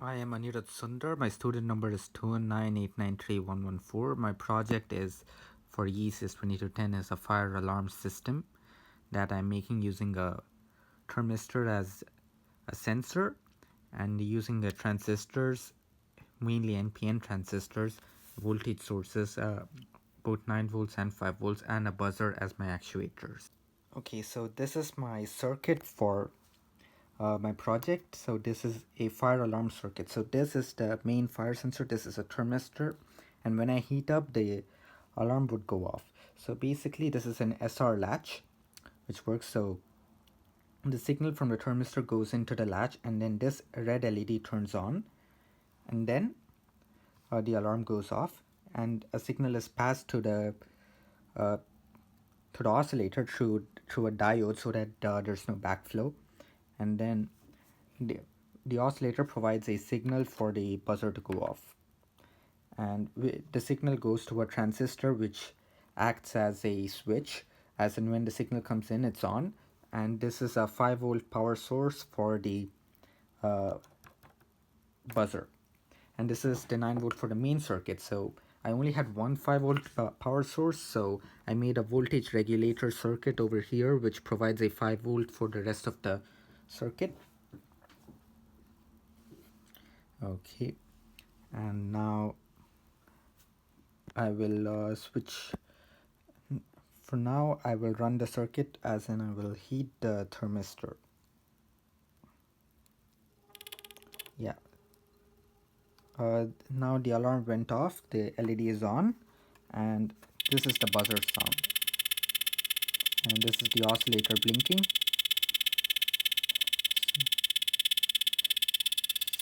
I am Anirudh Sundar. My student number is 219893114. My project is for EECS2210 is a fire alarm system that I'm making using a thermistor as a sensor and using the transistors, mainly NPN transistors, voltage sources, both 9 volts and 5 volts, and a buzzer as my actuators. Okay, so this is my circuit for my project. So this is a fire alarm circuit. So this is the main fire sensor. This is a thermistor, and when I heat up, the alarm would go off. So basically this is an SR latch which works. So the signal from the thermistor goes into the latch, and then this red LED turns on, and then the alarm goes off, and a signal is passed uh, to the oscillator through a diode so that there's no backflow, and then the oscillator provides a signal for the buzzer to go off, and the signal goes to a transistor which acts as a switch, as in when the signal comes in it's on, and this is a 5-volt power source for the uh, buzzer, and this is the 9-volt for the main circuit. So I only had one 5-volt power source, so I made a voltage regulator circuit over here which provides a 5-volt for the rest of the circuit. Okay, and now I will switch. For now I will run the circuit, as in I will heat the thermistor. Yeah, now the alarm went off, the LED is on, and this is the buzzer sound, and this is the oscillator blinking.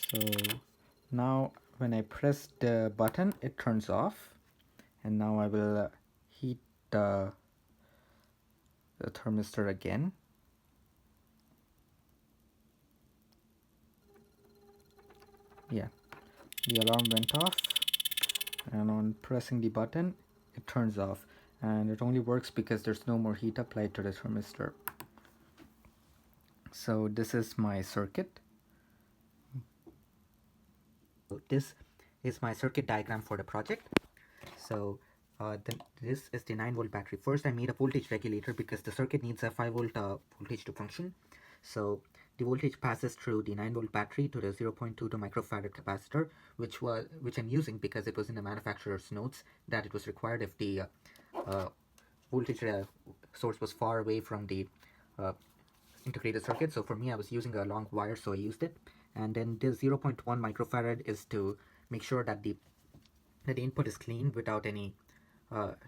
So now when I press the button it turns off, and now I will heat the thermistor again. Yeah, the alarm went off, and on pressing the button it turns off, and it only works because there's no more heat applied to the thermistor. So this is my circuit. So this is my circuit diagram for the project. So this is the 9-volt battery. First I made a voltage regulator because the circuit needs a 5-volt voltage to function. So the voltage passes through the 9-volt battery to the 0.22 microfarad capacitor, which I'm using because it was in the manufacturer's notes that it was required if the voltage source was far away from the integrated circuit. So for me, I was using a long wire, so I used it. And then this 0.1 microfarad is to make sure that the input is clean without any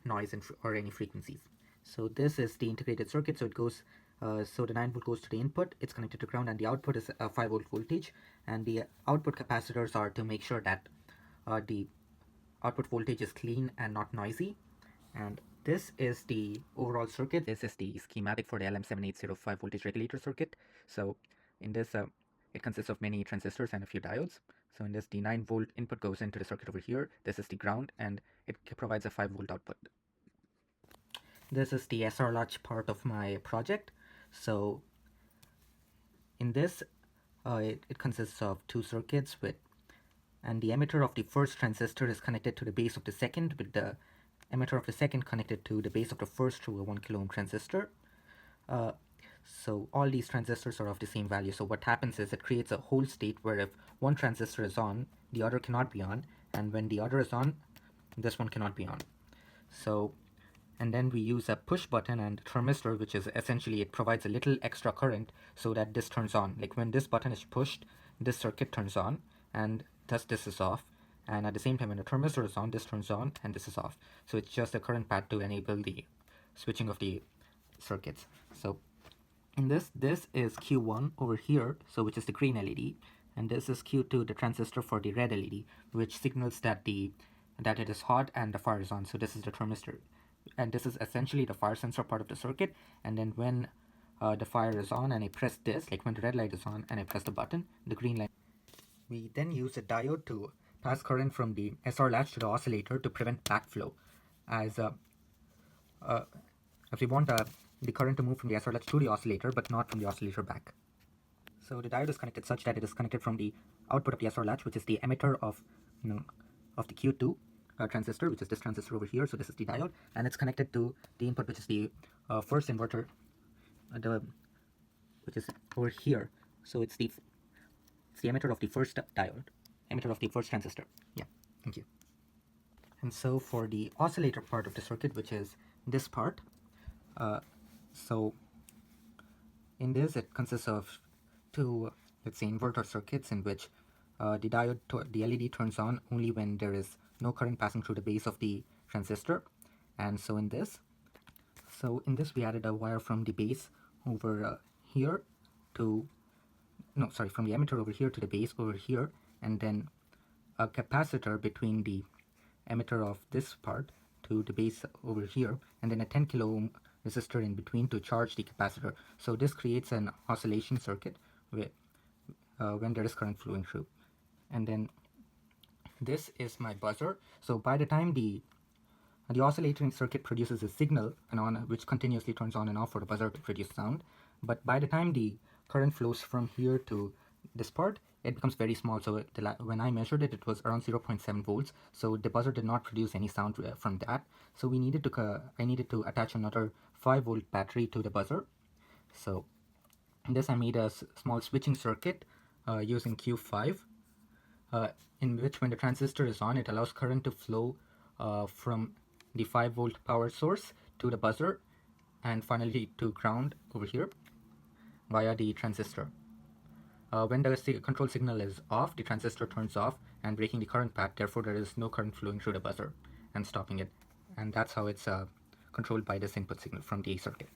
noise or any frequencies. So this is the integrated circuit. So it goes, so the 9 volt goes to the input, it's connected to ground, and the output is a 5-volt voltage. And the output capacitors are to make sure that the output voltage is clean and not noisy. And this is the overall circuit. This is the schematic for the LM7805 voltage regulator circuit. So in this, it consists of many transistors and a few diodes. So in this, the 9-volt input goes into the circuit over here. This is the ground, and it provides a 5-volt output. This is the SR latch part of my project. So in this, it consists of two circuits and the emitter of the first transistor is connected to the base of the second, with the emitter of the second connected to the base of the first through a 1 kilo ohm transistor. So all these transistors are of the same value. So what happens is it creates a whole state where if one transistor is on, the other cannot be on, and when the other is on, this one cannot be on. So, and then we use a push button and thermistor, which is essentially, it provides a little extra current so that this turns on. Like when this button is pushed, this circuit turns on, and thus this is off. And at the same time, when the thermistor is on, this turns on and this is off. So it's just a current path to enable the switching of the circuits. So in this is Q1 over here, so which is the green LED, and this is Q2, the transistor for the red LED, which signals that it is hot and the fire is on. So this is the thermistor, and this is essentially the fire sensor part of the circuit. And then when the fire is on and I press this, like when the red light is on and I press the button, the green light. We then use a diode to pass current from the SR latch to the oscillator to prevent backflow, as we want the current to move from the SR latch to the oscillator, but not from the oscillator back. So the diode is connected such that it is connected from the output of the SR latch, which is the emitter of of the Q2 transistor, which is this transistor over here. So this is the diode, and it's connected to the input, which is the first inverter, which is over here. So it's the emitter of the first diode, emitter of the first transistor. Yeah, thank you. And so for the oscillator part of the circuit, which is this part, so in this it consists of two, let's say, inverter circuits in which the the LED turns on only when there is no current passing through the base of the transistor. And so in this we added a wire from the base over here to, no, sorry, from the emitter over here to the base over here, and then a capacitor between the emitter of this part to the base over here, and then a 10 kilo ohm resistor in between to charge the capacitor. So this creates an oscillation circuit when there is current flowing through. And then this is my buzzer. So by the time the oscillating circuit produces a signal which continuously turns on and off for the buzzer to produce sound, but by the time the current flows from here to this part, it becomes very small. So when I measured it, it was around 0.7 volts. So the buzzer did not produce any sound from that. So I needed to attach another 5-volt battery to the buzzer. So in this I made a small switching circuit using Q5, in which when the transistor is on, it allows current to flow from the 5-volt power source to the buzzer and finally to ground over here via the transistor. When the control signal is off, the transistor turns off and breaking the current path. Therefore, there is no current flowing through the buzzer and stopping it. And that's how it's controlled by this input signal from the circuit.